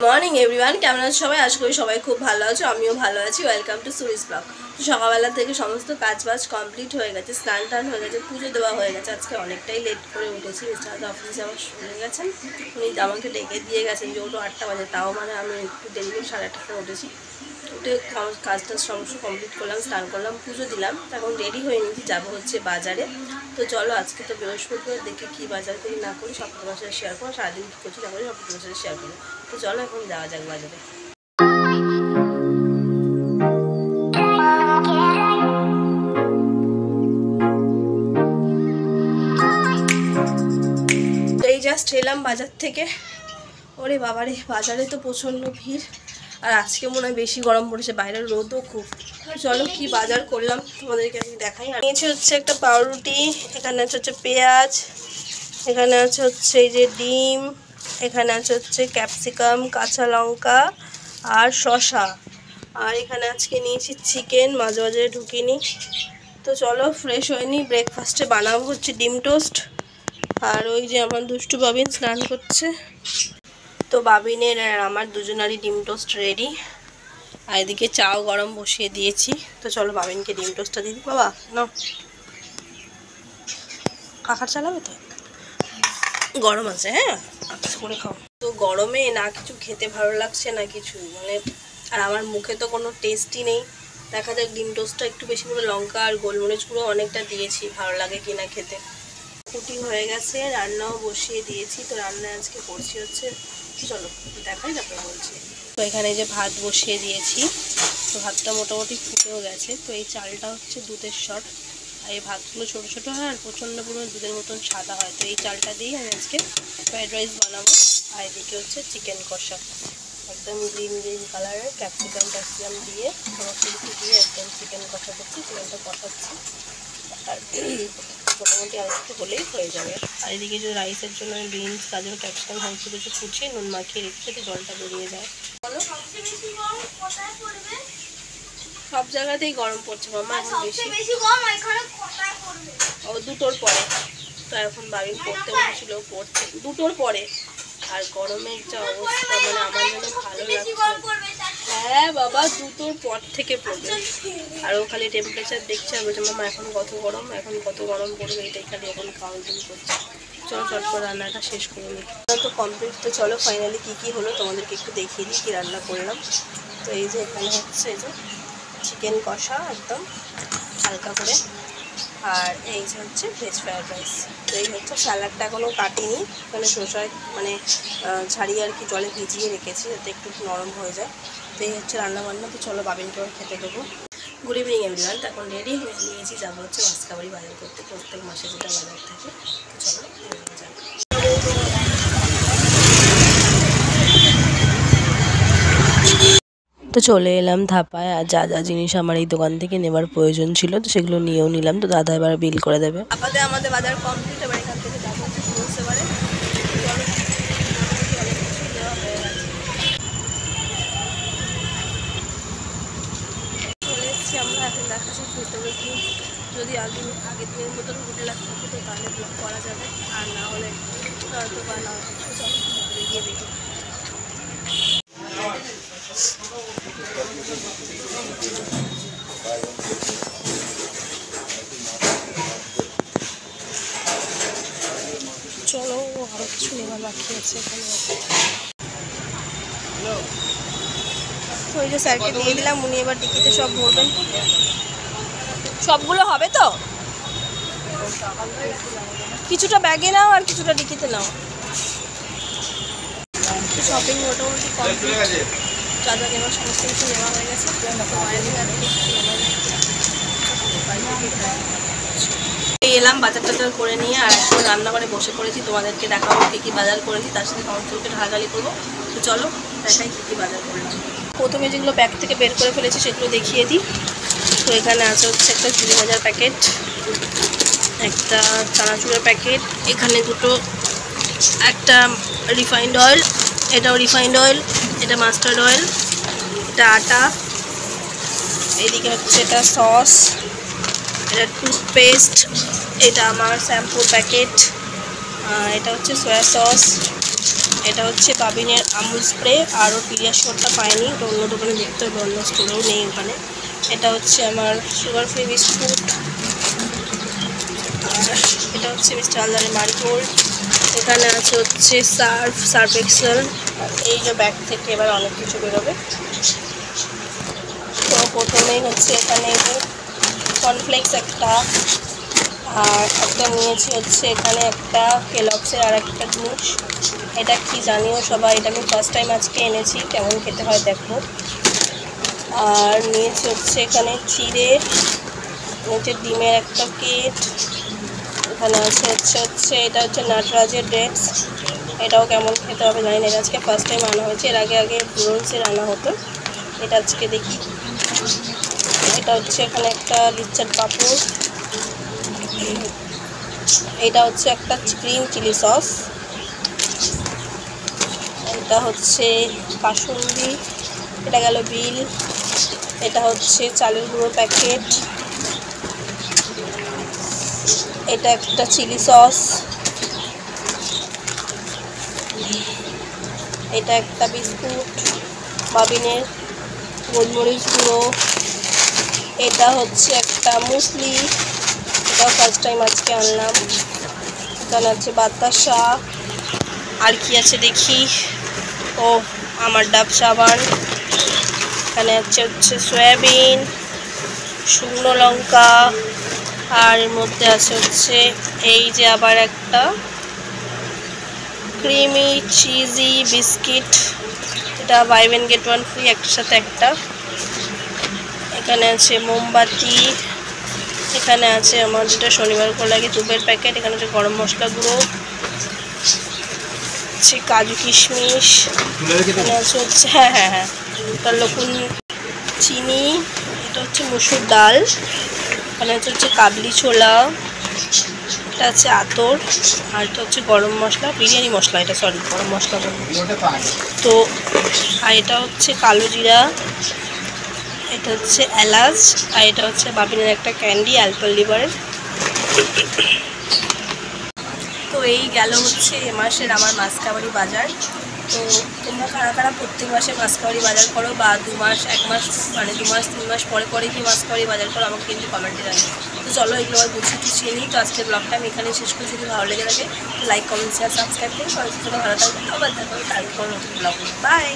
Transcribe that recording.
Morning everyone, কেমন আছো সবাই? আশা করি সবাই খুব ভালো আছো, আমিও ভালো আছি। Welcome to Suri's blog. তো সকালবেলা থেকে সমস্ত কাজবাজ কমপ্লিট হয়ে গেছে, স্নান টান হয়ে গেছে, পুজো দেওয়া হয়ে গেছে। আজকে অনেকটাই লেট করে উঠেছি। মিস্টার অফিসে আমার শুনে গেছেন, উনি আমাকে ডেকে দিয়ে গেছেন যে ওটা 8টা বাজে, তাও মানে আমি একটু দেরি করে 8:30 উঠেছি। উঠে কাজটা সমস্ত কমপ্লিট করলাম, স্নান করলাম, পুজো দিলাম। এখন রেডি হয়ে নিয়েছি, যাবো হচ্ছে বাজারে। তো চলো, আজকে তো বৃহস্পতিবার, দেখি কী বাজার করি না করি সব তোমার সাথে শেয়ার করো। সারাদিন কী করছি না করি সব তোমার সাথে শেয়ার করো। তো চলো এখন যাওয়া যাক বাজারে। তো এই জাস্ট এলাম বাজার থেকে। ওরে বাবারে, বাজারে তো প্রচণ্ড ভিড়, আর আজকে মনে হয় বেশি গরম পড়েছে, বাইরের রোদও খুব। চলো কি বাজার করলাম তোমাদেরকে আমি দেখাই। নিয়েছি হচ্ছে একটা পাউরুটি, এখানে আছে হচ্ছে পেঁয়াজ, এখানে আছে হচ্ছে এই যে ডিম, এখানে আছে হচ্ছে ক্যাপসিকাম, কাঁচা লঙ্কা আর শসা, আর এখানে আজকে নিয়েছি চিকেন, মাঝে মাঝে ঢুকিনি। তো চলো ফ্রেশ হয়নি, ব্রেকফাস্টে বানাবো হচ্ছে ডিম টোস্ট। আর ওই যে আমার দুষ্টু বাবিন স্নান করছে। তো বাবিনের আর আমার দুজনারই ডিম টোস্ট রেডি, আর এদিকে চাও গরম বসিয়ে দিয়েছি। তো চলো বাবিনকে ডিম টোস্টটা দিই। বাবা নাও, কাকার চালাবে তো, গরম আছে, হ্যাঁ আস্তে করে খাও। তো গরমে না কিছু খেতে ভালো লাগছে না কিছু, মানে আর আমার মুখে তো কোনো টেস্টই নেই। দেখা যাক ডিম টোস্টটা একটু বেশি করে লঙ্কা আর গোলমরিচ গুঁড়ো অনেকটা দিয়েছি, ভালো লাগে কিনা খেতে। কুটি হয়ে গেছে, রান্নাও বসিয়ে দিয়েছি। তো রান্না আজকে করছি হচ্ছে, চলো দেখাই, তারপরে বলছি। তো এখানে যে ভাত বসিয়ে দিয়েছি, তো ভাতটা মোটামুটি ফুটেও গেছে। তো এই চালটা হচ্ছে দুধের শট, আর এই ভাতগুলো ছোটো ছোটো হয় আর প্রচণ্ড পুরো দুধের মতন সাদা হয়। তো এই চালটা দিয়েই আমি আজকে ফ্রাইড রাইস বানাবো। আর এদিকে হচ্ছে চিকেন কষা, একদম গ্রিন গ্রিন কালারের ক্যাপসিকাম ট্যাপসিকাম দিয়ে সমস্ত কিছু দিয়ে একদম চিকেন কষা করছি, চিকেনটা কষাচ্ছি। আর মোটামুটি আর একটু হলেই হয়ে যাবে। আর এদিকে যে রাইসের জন্য বিনস, গাজর, ক্যাপসিকাম সমস্ত কিছু কুচিয়ে নুন মাখিয়ে রেখে যাতে জলটা বেরিয়ে যায়। সব জায়গাতেই গরম পড়ছে মামা, এখন বেশি ও 2টোর পরে। তো এখন বাবিন পড়তে বসেছিল, পড়ছে 2টোর পরে। আর গরমের যা অবস্থা, মানে আমার জন্য ভালো লাগছে। হ্যাঁ বাবা, 2টোর পর থেকে পড়বে। আর ও খালি টেম্পারেচার দেখছে আর বলছে মামা এখন কত গরম, এখন কত গরম পড়বে, এটাই খালি এখন কাউন্টিং করছে। চলো চটপট রান্নাটা শেষ করে নিই। তো কমপ্লিট। তো চলো ফাইনালি কী হলো তোমাদেরকে একটু দেখিয়ে দিই কী রান্না করলাম। তো এই যে এখানে হচ্ছে এই যে চিকেন কষা একদম হালকা করে, আর এই যে হচ্ছে ভেজ ফ্রাইড রাইস। তো এই হচ্ছে স্যালাডটা এখনও কাটিনি, এখানে শসায় মানে ছাড়িয়ে আর কি জলে ভিজিয়ে রেখেছি যাতে একটু নরম হয়ে যায়। তো এই হচ্ছে রান্নাবান্না। তো চলো বাবিনকেও খেতে দেবো। Good evening everyone. তো এখন রেডি হয়ে নিয়েছি, যাবো হচ্ছে মাসকাবাড়ি বাজার করতে, প্রত্যেক মাসে যেটা বাজার থাকে। চলো যাবো। তো চলে এলাম ধাপায়, আর যা যা জিনিস আমার এই দোকান থেকে নেবার প্রয়োজন ছিল তো সেগুলো নিয়েও নিলাম। তো দাদা এবার বিল করে দেবে। আমাদের বাজার কমপ্লিট, এবার এখান থেকে যাবো এবারে। চলে এসেছি আমরা, এখন দেখাচ্ছি ভিতরে কি, যদি আগের দিনের মতন হোটেল থাকে তো তাহলে ব্লগ করা যাবে, আর না হলে হয়তো বা না। চলো গিয়ে দেখি। চলো আরো কিছু নেওয়ার বাকি আছে এখানে। তো ওই যে স্যারকে দিয়ে দিলাম, উনি এবার টিকিতে সব ভরবেন। সবগুলো হবে তো, কিছুটা ব্যাগে নাও আর কিছুটা টিকিতে নাও। শপিং মোটামুটি কমপ্লিট, যা যা নেওয়ার সমস্ত কিছু নেওয়া হয়ে গেছে। এলাম বাজার টাজার করে নিয়ে, আর এখন রান্নাঘরে বসে পড়েছি। তোমাদেরকে দেখাবো কী কী বাজার করেছি, তার সাথে কাউন্সিলকে ঢালাঢালি করবো। তো চলো দেখাই কী কী বাজার করলাম। প্রথমে যেগুলো ব্যাগ থেকে বের করে ফেলেছি সেগুলো দেখিয়ে দিই। তো এখানে আছে হচ্ছে একটা ঝুড়ি ভাজার প্যাকেট, একটা চানাচুরের প্যাকেট, এখানে দুটো, একটা রিফাইন্ড অয়েল, এটাও রিফাইন্ড অয়েল, এটা মাস্টার্ড অয়েল, এটা আটা, এদিকে হচ্ছে এটা সস, এটা টুথপেস্ট, এটা আমার শ্যাম্পুর প্যাকেট, এটা হচ্ছে সয়া সস, এটা হচ্ছে বাবিনের আমুল স্প্রে, আরও পিডিয়াশোরটা পাইনি, তো অন্য দোকানে দেখতে হবে, অন্য স্টোরেও নেই ওখানে। এটা হচ্ছে আমার সুগার ফ্রি বিস্কুট, আর এটা হচ্ছে মিস্টার হালদারের মারিগোল্ড। এখানে আছে হচ্ছে সার্ফ এক্সেল। এই যে ব্যাগ থেকে এবার অনেক কিছু বেরোবে। তো প্রথমেই হচ্ছে এখানে কর্নফ্লেক্স একটা, আর একটা নিয়েছি হচ্ছে এখানে একটা কেলগসের আর একটা জিনিস, এটা কি জানিও সবাই, এটা আমি ফার্স্ট টাইম আজকে এনেছি, কেমন খেতে হয় দেখো। আর নিয়েছি হচ্ছে এখানে চিড়ে, নিচে ডিমের একটা কেট, এখানে আছে হচ্ছে এটা হচ্ছে নাটরাজের ডেটস, এটাও কেমন খেতে হবে জানি না, এটা আজকে ফার্স্ট টাইম আনা হয়েছে, এর আগে ব্রোন্সের আনা হতো, এটা আজকে দেখি। এটা হচ্ছে এখানে একটা লিচ্চার পাপড়, এটা হচ্ছে একটা গ্রিন চিলি সস, এটা হচ্ছে কাসুন্দি, এটা গেল বিল, এটা হচ্ছে চালের গুঁড়ো প্যাকেট, এটা একটা চিলি সস, এটা একটা বিস্কুট বাবিনের গোলমরিচ গুঁড়ো, এটা হচ্ছে একটা মুসলি, এটাও ফার্স্ট টাইম আজকে আনলাম, এখানে আছে বাতাসা, আর কি আছে দেখি, ও আমার ডাব সাবান, এখানে হচ্ছে সয়াবিন, শুকনো লঙ্কা, আর এর মধ্যে আছে হচ্ছে এই যে আবার একটা ক্রিমি চিজি বিস্কিট, এটা buy one get one free, একটার সাথে একটা। এখানে আছে মোমবাতি, এখানে আছে আমার যেটা শনিবার করে লাগে দুধের প্যাকেট, এখানে হচ্ছে গরম মশলা গুঁড়ো, হচ্ছে কাজু কিশমিশ, এখানে আছে হচ্ছে হ্যাঁ তার লকুন চিনি, এটা হচ্ছে মুসুর ডাল, এখানে হচ্ছে কাবলি ছোলা, এটা আছে আতর, আর এটা হচ্ছে গরম মশলা, বিরিয়ানি মশলা, এটা সরি গরম মশলা বলবো তো, আর এটা হচ্ছে কালো জিরা, এটা হচ্ছে এলাচ, আর এটা হচ্ছে বাবিনের একটা ক্যান্ডি অ্যালপেললিভারের। তো এই গেল হচ্ছে এ মাসের আমার মাসকাবাড়ি বাজার। তো তোমরা কারা কারা প্রত্যেক মাসে মাসকাবাড়ি বাজার করো, বা 2 মাস 1 মাস মানে 2 মাস 3 মাস পরে পরে কি মাসকাবাড়ি বাজার করো, আমাকে কিন্তু কমেন্টে জানিও। তো চলো এগুলো আর গুছিয়ে নিই। তো আজকের ব্লগটা আমি এখানে শেষ করছি, যদি ভালো লেগে থাকে লাইক কমেন্ট শেয়ার সাবস্ক্রাইব করুন, সবাই ভালো থাকবে, আবার দেখা হবে কালকে কোনো নতুন ব্লগ। বাই।